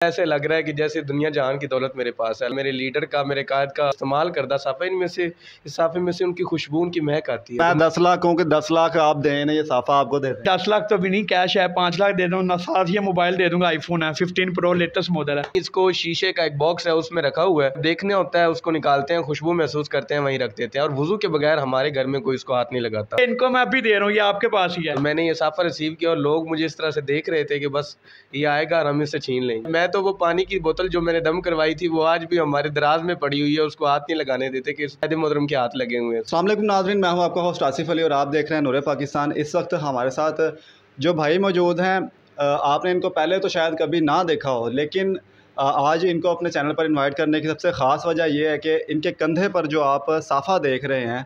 ऐसे लग रहा है कि जैसे दुनिया जहान की दौलत मेरे पास है। मेरे लीडर का, मेरे कायद का इस्तेमाल करदा साफ़ा, इनमें से इस साफ़े में से उनकी खुशबू, उनकी महक आती है। मैं 10 लाख कहूँ कि 10 लाख आप दें ना, ये साफ़ा आपको दे दें। 10 लाख तो भी नहीं, कैश है 5 लाख दे दूँ ना, साथ ये मोबाइल दे दूंगा, आईफोन है 15 प्रो लेटेस्ट मॉडल है। इसको शीशे का एक बॉक्स है, उसमें रखा हुआ है, देखने होता है, उसको निकालते हैं, खुशबू महसूस करते हैं, वहीं रख देते हैं। और वुजू के बगैर हमारे घर में कोई इसको हाथ नहीं लगाता। इनको मैं अभी दे रहा हूँ, ये आपके पास ही है। तो मैंने ये साफ़ा रिसीव किया और लोग मुझे इस तरह से देख रहे थे कि बस ये आएगा और हम इससे छीन लेंगे। मैं तो वो पानी की बोतल जो मैंने दम करवाई थी वो आज भी हमारे दराज में पड़ी हुई है, उसको हाथ नहीं लगाने देते कि शायद मोहतरम के हाथ लगे हुए हैं। अस्सलाम वालेकुम नाज़रीन, मैं हूं आपका होस्ट आसिफ अली और आप देख रहे हैं नूर पाकिस्तान। इस वक्त हमारे साथ जो भाई मौजूद हैं, आपने इनको पहले तो शायद कभी ना देखा हो, लेकिन आज इनको अपने चैनल पर इनवाइट करने की सबसे ख़ास वजह यह है कि इनके कंधे पर जो आप साफ़ा देख रहे हैं,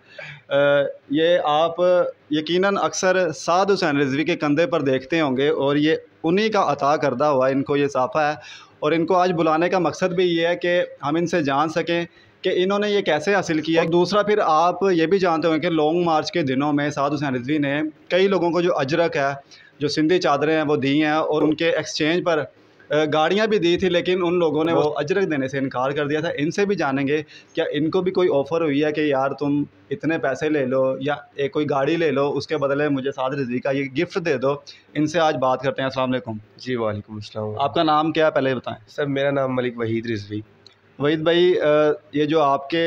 ये आप यकीनन अक्सर साद हुसैन रिजवी के कंधे पर देखते होंगे और ये उन्हीं का अता करदा हुआ इनको ये साफ़ा है। और इनको आज बुलाने का मकसद भी ये है कि हम इनसे जान सकें कि इन्होंने ये कैसे हासिल किया। और दूसरा, फिर आप ये भी जानते होंगे कि लॉन्ग मार्च के दिनों में साद हुसैन रिजवी ने कई लोगों को जो अजरक है, जो सिंधी चादरें हैं, वो दी हैं और उनके एक्सचेंज पर गाड़ियाँ भी दी थी, लेकिन उन लोगों ने वो अजरक देने से इनकार कर दिया था। इनसे भी जानेंगे क्या इनको भी कोई ऑफ़र हुई है कि यार तुम इतने पैसे ले लो या एक कोई गाड़ी ले लो, उसके बदले मुझे साद रिजवी का ये गिफ्ट दे दो। इनसे आज बात करते हैं। अस्सलाम वालेकुम। जी वालेकुम अस्सलाम। आपका नाम क्या है पहले बताएं। सर मेरा नाम मलिक वहीद रिजवी। वहीद भाई, ये जो आपके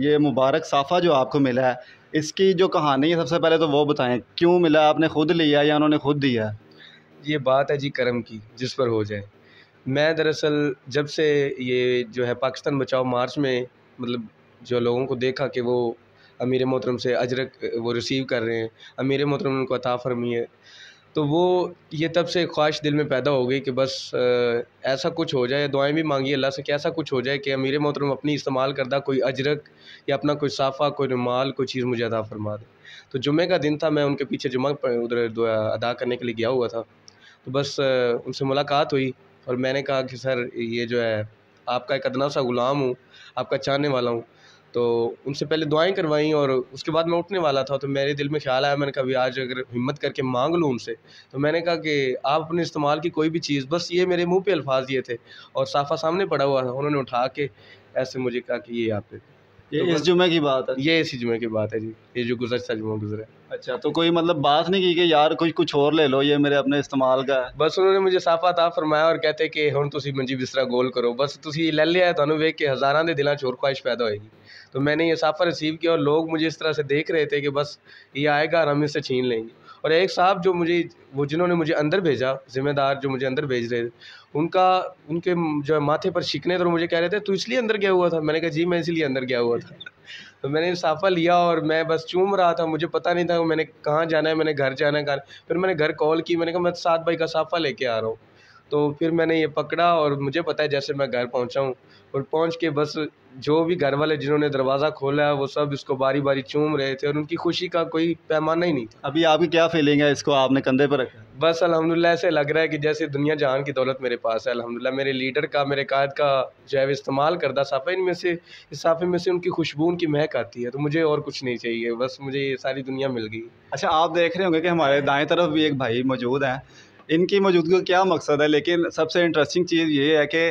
ये मुबारक साफ़ा जो आपको मिला है, इसकी जो कहानी है सबसे पहले तो वो बताएं। क्यों मिला, आपने ख़ुद लिया या उन्होंने ख़ुद दिया? ये बात है जी करम की, जिस पर हो जाए। मैं दरअसल जब से ये जो है पाकिस्तान बचाओ मार्च में, मतलब जो लोगों को देखा कि वो अमीर मोहतरम से अजरक वो रिसीव कर रहे हैं, अमीर मोहतरम ने उनको अता फरमी है, तो वो ये तब से ख्वाहिश दिल में पैदा हो गई कि बस ऐसा कुछ हो जाए। दुआएं भी मांगी अल्लाह से कि ऐसा कुछ हो जाए कि अमीर मोहतरम अपनी इस्तेमाल करदा कोई अजरक या अपना कोई साफ़ा, कोई रुमाल, कोई चीज़ मुझे अता फरमा दे। तो जुम्मे का दिन था, मैं उनके पीछे जुम्मा उधर अदा करने के लिए गया हुआ था। तो बस उनसे मुलाकात हुई और मैंने कहा कि सर ये जो है आपका एक अदना सा ग़ुलाम हूँ, आपका चाहने वाला हूँ। तो उनसे पहले दुआएं करवाईं और उसके बाद मैं उठने वाला था, तो मेरे दिल में ख्याल आया, मैंने कहा भी आज अगर हिम्मत करके मांग लूँ उनसे। तो मैंने कहा कि आप अपने इस्तेमाल की कोई भी चीज़, बस ये मेरे मुंह पे अल्फाज ये थे और साफ़ा सामने पड़ा हुआ था, उन्होंने उठा के ऐसे मुझे कहा कि ये आप पे। ये तो इस जुम्मे की बात है? ये इसी जुम्मे की बात है जी, ये जो गुज़श्ता जुम्मा गुजरा है। अच्छा, तो कोई मतलब बात नहीं की कि यार कुछ और ले लो, ये मेरे अपने इस्तेमाल का है? बस उन्होंने मुझे साफ़ा अता फरमाया और कहते कि हुण तुसीं मंजी बिस्तरा गोल करो, बस तुसीं ले लिया है, तुहानूं वेख के हज़ारां दे दिलां च होर ख्वाहिश पैदा होएगी। तो मैंने ये साफ़ा रिसीव किया और लोग मुझे इस तरह से देख रहे थे कि बस ये आएगा और हम इससे छीन लेंगे। और एक साहब जो मुझे जिन्होंने मुझे अंदर भेजा, ज़िम्मेदार जो मुझे अंदर भेज रहे थे, उनके जो माथे पर शिकने थे और मुझे कह रहे थे तू इसलिए अंदर गया हुआ था? मैंने कहा जी मैं इसीलिए अंदर गया हुआ था। तो मैंने साफ़ा लिया और मैं बस चूम रहा था, मुझे पता नहीं था मैंने कहाँ जाना है, मैंने घर जाना है कहाँ। फिर मैंने घर कॉल की, मैंने कहा मैं साद भाई का साफ़ा लेके आ रहा हूँ। तो फिर मैंने ये पकड़ा और मुझे पता है जैसे मैं घर पहुँचा हूँ और पहुँच के बस जो भी घर वाले जिन्होंने दरवाज़ा खोला वो सब इसको बारी बारी चूम रहे थे और उनकी खुशी का कोई पैमाना ही नहीं था। अभी आपकी क्या फीलिंग है, इसको आपने कंधे पर रखा? बस अल्हम्दुलिल्लाह ऐसे लग रहा है कि जैसे दुनिया जहान की दौलत मेरे पास है। अल्हम्दुलिल्लाह मेरे लीडर का, मेरे कायद का जो है इस्तेमाल करदा साफ़ा, इनमें से इस साफ़े में से उनकी खुशबू, उनकी महक आती है। तो मुझे और कुछ नहीं चाहिए, बस मुझे ये सारी दुनिया मिल गई। अच्छा, आप देख रहे होंगे कि हमारे दाएं तरफ भी एक भाई मौजूद हैं। इनकी मौजूदगी का क्या मकसद है, लेकिन सबसे इंटरेस्टिंग चीज़ ये है कि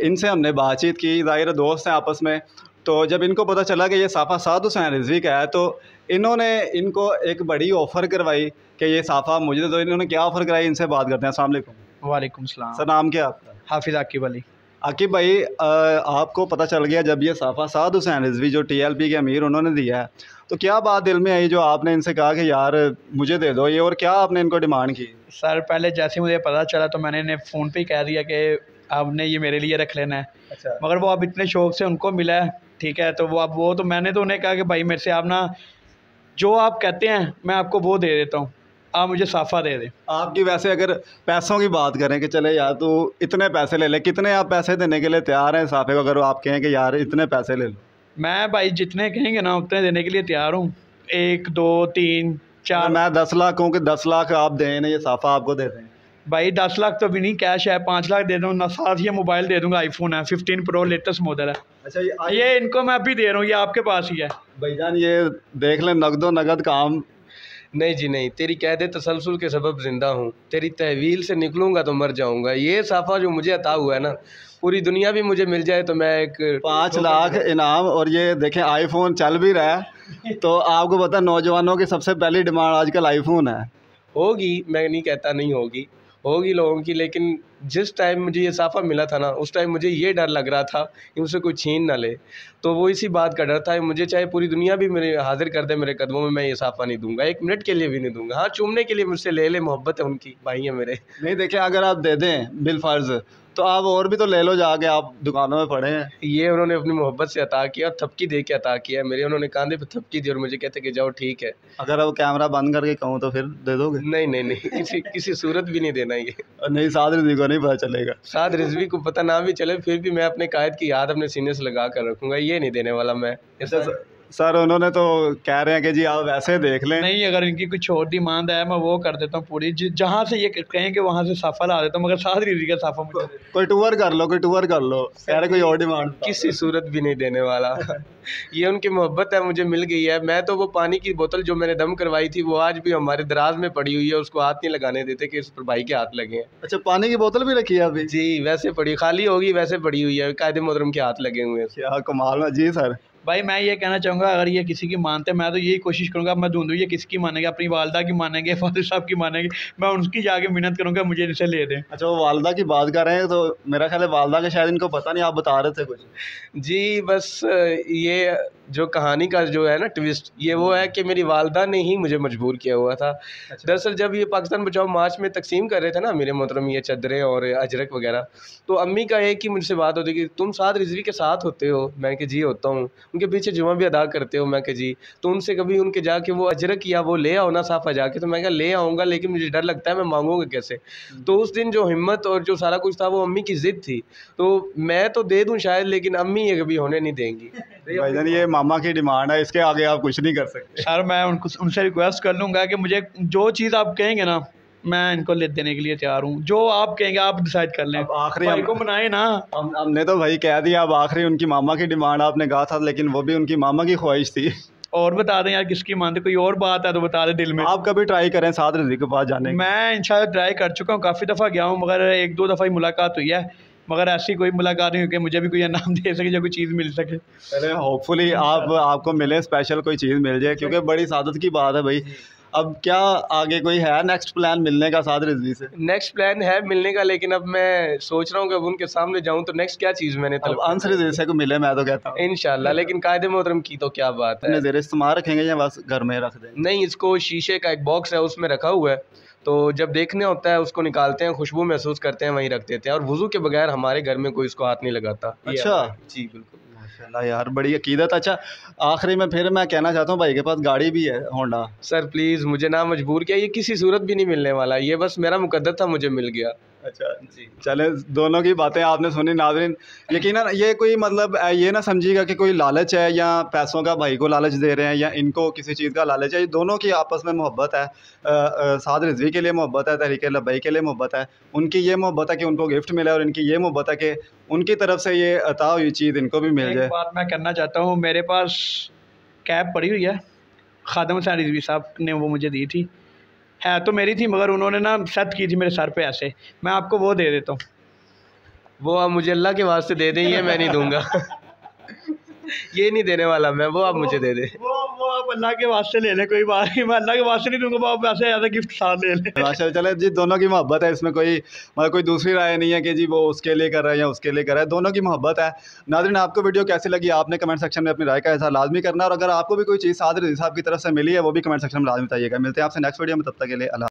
इनसे हमने बातचीत की, ज़ाहिर दोस्त हैं आपस में। तो जब इनको पता चला कि ये साफ़ा साद हुसैन रिजवी का है, तो इन्होंने इनको एक बड़ी ऑफ़र करवाई कि ये साफ़ा मुझे दो। इन्होंने क्या ऑफ़र कराई, इनसे बात करते हैं। अस्सलाम वालेकुम। वालेकुम सलाम। सर, नाम क्या आपका? हाफिज़ आकिब अली। आकिब भाई, आपको पता चल गया जब ये साफ़ा साद हुसैन रिजवी जो TLP के अमीर उन्होंने दिया है, तो क्या बात दिल में आई जो आपने इनसे कहा कि यार मुझे दे दो ये, और क्या आपने इनको डिमांड की? सर पहले जैसे मुझे पता चला तो मैंने इन्हें फ़ोन पे ही कह दिया कि आपने ये मेरे लिए रख लेना है। अच्छा। मगर वो अब इतने शौक़ से उनको मिला है, ठीक है, तो तो मैंने तो उन्हें कहा कि भाई मेरे से आप ना जो आप कहते हैं मैं आपको वो दे देता हूँ, आप मुझे साफ़ा दे दें। आपकी वैसे अगर पैसों की बात करें कि चले यार तू इतने पैसे ले ले, कितने आप पैसे देने के लिए तैयार हैं साफ़े को, अगर आप कहें कि यार इतने पैसे ले लो? मैं भाई जितने कहेंगे ना उतने देने के लिए तैयार हूँ। 1 2 3 4 मैं 10 लाख कहूँ कि 10 लाख आप दें ना, ये साफ़ा आपको दे दें। भाई 10 लाख तो भी नहीं, कैश है 5 लाख दे दूँ ना, साथ ये मोबाइल दे दूँगा, आईफोन है 15 प्रो लेटेस्ट मॉडल है। अच्छा, ये इनको मैं अभी दे रहा हूँ, ये आपके पास ही है भाईजान, ये देख लें, नगदो नगद काम नहीं जी नहीं, तेरी कैद तसलसल के सबब ज़िंदा हूँ, तेरी तहवील से निकलूँगा तो मर जाऊँगा। ये साफ़ा जो मुझे अता हुआ है ना, पूरी दुनिया भी मुझे मिल जाए तो मैं एक 5 लाख इनाम, और ये देखें आईफोन चल भी रहा है। तो आपको पता है नौजवानों की सबसे पहली डिमांड आजकल आईफोन है। होगी, मैं नहीं कहता नहीं होगी, होगी लोगों की, लेकिन जिस टाइम मुझे ये साफ़ा मिला था ना, उस टाइम मुझे ये डर लग रहा था कि मुझसे कोई छीन ना ले। तो वो इसी बात का डर था, मुझे चाहे पूरी दुनिया भी मेरे हाजिर कर दे मेरे कदमों में, मैं ये साफ़ा नहीं दूंगा, 1 मिनट के लिए भी नहीं दूंगा। हाँ, चूमने के लिए मुझसे ले ले, मोहब्बत है उनकी, भाई है मेरे। नहीं देखिए, अगर आप दे दें बिलफर्ज तो आप और भी तो ले लो जाके, आप दुकानों में पड़े हैं। ये उन्होंने अपनी मोहब्बत से अता किया और थपकी दे के अता किया मेरे, उन्होंने कांधे पे थपकी दी और मुझे कहते कि जाओ ठीक है। अगर अब कैमरा बंद करके कहूँ तो फिर दे दोगे? नहीं नहीं नहीं, किसी सूरत भी नहीं देना ये। नहीं, साद रिज़वी को नहीं पता चलेगा। साद रिजवी को पता ना भी चले फिर भी मैं अपने कायद की याद अपने सीने से लगा कर रखूँगा, ये नहीं देने वाला मैं। सर उन्होंने तो कह रहे हैं कि जी आप वैसे देख लें। नहीं, अगर इनकी कुछ और डिमांड है मैं वो कर देता हूँ पूरी, जहाँ से ये कहें कि वहाँ से साफ़ा ला देता हूँ, मगर साथ रिजी का साफ़ा मुझे दे। कोई टूर कर लो, कोई टूर कर लो, कह रहे कोई और डिमांड। किसी सूरत भी नहीं देने वाला। ये उनकी मोहब्बत है, मुझे मिल गई है। मैं तो वो पानी की बोतल जो मैंने दम करवाई थी वो आज भी हमारे दराज में पड़ी हुई है, उसको हाथ नहीं लगाने देते कि इस पर भाई के हाथ लगे हैं। अच्छा, पानी की बोतल भी रखी है अभी? जी, वैसे पड़ी, खाली होगी वैसे पड़ी हुई है, कायदे मोहतरम के हाथ लगे हुए हैं। क्या कमाल है जी सर। भाई मैं ये कहना चाहूँगा, अगर ये किसी की मानते, मैं तो यही कोशिश करूँगा, मैं ढूंढूँ ये किसकी मानेंगे, अपनी वालदा की मानेंगे, फादर साहब की मानेंगे, मैं उनकी जाके मिन्नत करूँगा मुझे इसे ले दें। अच्छा, वो वालदा की बात कर रहे हैं तो मेरा ख्याल है वालदा के शायद इनको पता नहीं, आप बता रहे थे कुछ। जी बस ये जो कहानी का जो है ना ट्विस्ट, ये वो है कि मेरी वालदा ने ही मुझे मजबूर किया हुआ था। दरअसल जब ये पाकिस्तान बचाओ मार्च में तकसीम कर रहे थे ना मेरे मोहतरम ये चद्दरें और अजरक वगैरह, तो अम्मी का एक ही मुझसे बात होती कि तुम साद रिजवी के साथ होते हो, मैं कि जी होता हूँ, उनके पीछे जुमा भी अदा करते हो, मैं कि जी, तो उनसे कभी उनके जाके वो अजरक या वो ले आओ ना साफ़ा जाके, तो मैं क्या ले आऊँगा, लेकिन मुझे डर लगता है मैं मांगूंगा कैसे। तो उस दिन जो हिम्मत और जो सारा कुछ था वो अम्मी की ज़िद थी, तो मैं तो दे दूँ शायद, लेकिन अम्मी ये कभी होने नहीं देंगी। भाईजान ये मामा की डिमांड है, इसके आगे आप कुछ नहीं कर सकते। सर मैं उनसे रिक्वेस्ट कर लूँगा कि मुझे जो चीज़ आप कहेंगे ना मैं इनको ले देने के लिए तैयार हूँ, जो आप कहेंगे आप डिसाइड कर लें। आखिरी भाई को मनाए ना, हमने तो भाई कह दिया, अब आखिरी उनकी मामा की डिमांड आपने कहा था, लेकिन वो भी उनकी मामा की ख्वाहिश थी। और बता दें यार किसकी मानते, कोई और बात है तो बता दें दिल में। आप कभी ट्राई करें साद रिज़वी के पास जाने की? मैं इंशाल्लाह ट्राई कर चुका हूँ, काफ़ी दफ़ा गया हूँ, मगर 1-2 दफ़ा ही मुलाकात हुई है, मगर ऐसी कोई मुलाकात नहीं हुई कि मुझे भी कोई इनाम दे सके या कोई चीज़ मिल सके। अरे होपफुली आपको मिले, स्पेशल कोई चीज़ मिल जाए, क्योंकि बड़ी सादत की बात है भाई। अब क्या आगे कोई है नेक्स्ट प्लान मिलने का साद रिज़वी से? नेक्स्ट प्लान है मिलने का, लेकिन अब मैं सोच रहा हूँ कि अब उनके सामने जाऊँ तो नेक्स्ट क्या चीज़ मैंने अब अंस रिज़वी से को मिले, मैं तो कहता हूँ इंशाल्लाह, लेकिन कायदे मोहतरम की तो क्या बात है। ज़ेर इस्तेमाल रखेंगे या बस घर में रख देंगे? नहीं, इसको शीशे का एक बॉक्स है उसमें रखा हुआ है, तो जब देखने होता है उसको निकालते हैं, खुशबू महसूस करते हैं, वहीं रख देते हैं, और वुज़ू के बगैर हमारे घर में कोई इसको हाथ नहीं लगाता। अच्छा जी बिल्कुल, माशाल्लाह यार, बड़ी अकीदत। अच्छा, आखिरी में फिर मैं कहना चाहता हूँ भाई के पास गाड़ी भी है होंडा। सर प्लीज़ मुझे ना मजबूर किया, ये किसी सूरत भी नहीं मिलने वाला, ये बस मेरा मुकद्दर था, मुझे मिल गया। अच्छा जी, चले दोनों की बातें आपने सुनी नाज़रीन। यकीनन ये कोई मतलब ये ना समझिएगा कि कोई लालच है या पैसों का भाई को लालच दे रहे हैं या इनको किसी चीज़ का लालच है, ये दोनों की आपस में मोहब्बत है। साद रिज़वी के लिए मोहब्बत है, तहरीक लब्बैक के लिए मोहब्बत है, उनकी ये मोहब्बत है कि उनको गिफ्ट मिले, और इनकी ये मोहब्बत है कि उनकी तरफ से ये अता हुई चीज़ इनको भी मिल जाए। एक बात मैं करना चाहता हूँ, मेरे पास कैब पड़ी हुई है, खादम हुसैन रिज़वी साहब ने वो मुझे दी थी, है तो मेरी थी मगर उन्होंने ना सेट की थी मेरे सर पे ऐसे, मैं आपको वो दे देता हूँ। वो आप मुझे अल्लाह के वास्ते दे दें, ये मैं नहीं दूंगा। ये नहीं देने वाला मैं, वो आप मुझे दे दें। वो आप अल्लाह के वास्ते ले लें, कोई बात नहीं, मैं अल्लाह के वास्ते नहीं दूंगा, आप ऐसे ज़्यादा गिफ्ट साथ ले लें। माशा चले जी, दोनों की मोहब्बत है, इसमें कोई मतलब कोई दूसरी राय नहीं है कि जी वो उसके लिए कर रहा है या उसके लिए कर रहा है, दोनों की मोहब्बत है। नाज़रीन आपको वीडियो कैसी लगी आपने कमेंट सेक्शन में अपनी राय का इज़हार लाजमी करना, और अगर आपको भी कोई चीज़ साद रिज़वी साहब की तरफ से मिली है वो भी कमेंट सेक्शन में लाजमी बताइएगा। मिलते हैं आपसे नेक्स्ट वीडियो में, तब तक के लिए अल्लाह।